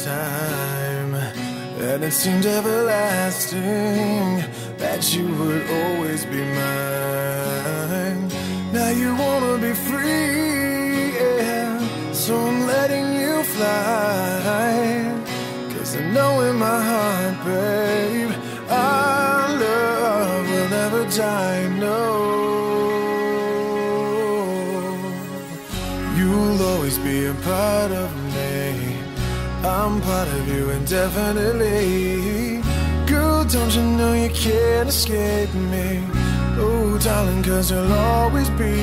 time, and it seemed everlasting that you would always be mine. Now you wanna be free, yeah, so I'm letting you fly. 'Cause I know in my heart, babe, our love will never die, no. You'll always be a part of me, I'm part of you indefinitely. Girl, don't you know you can't escape me? Oh, darling, 'cause you'll always be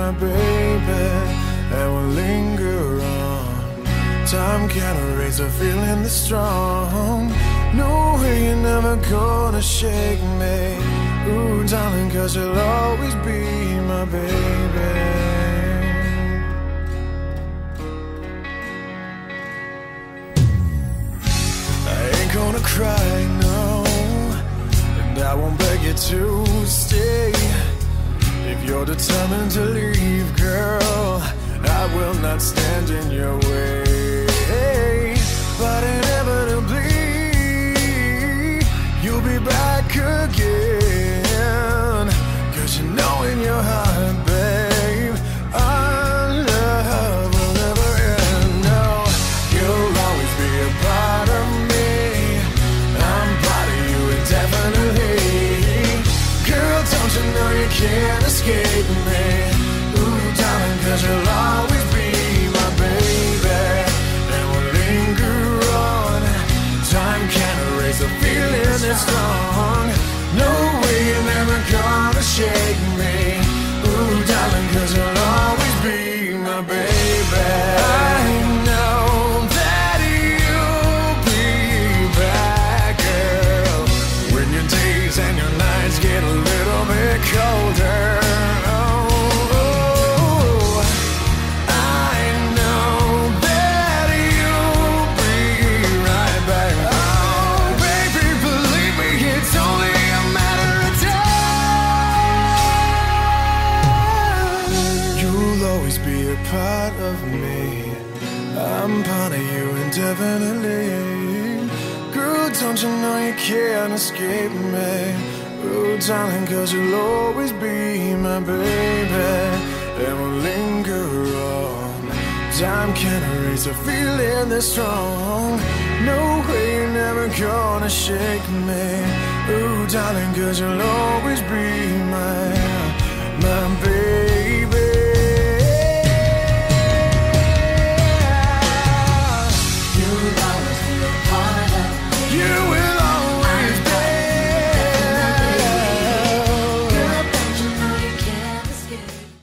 my baby, and we'll linger on. Time can't erase a feeling this strong. No way you're never gonna shake me. Ooh, darling, 'cause you'll always be my baby. Gonna cry, no, and I won't beg you to stay. If you're determined to leave, girl, I will not stand in your way. But inevitably, you'll be back again. 'Cause you know in your heart, babe, our love will never end. No, you'll always be a part of me, definitely. Girl, don't you know you can't escape me? Ooh, darling, 'cause you'll always be my baby, and we'll linger on. Time can't erase a feeling that's strong. No way you're never gonna shake me. Ooh, darling, 'cause you'll always be my baby. I know that you'll be back, girl, when your days and your nights get a little bit colder. Oh, I know that you'll be right back. Oh, baby, believe me, it's only a matter of time. You'll always be a part of me, I'm part of you indefinitely. Girl, don't you know you can't escape me? Oh, darling, 'cause you'll always be my baby, and we'll linger on. Time can't erase a feeling this strong. No way you're never gonna shake me. Oh, darling, 'cause you'll always be my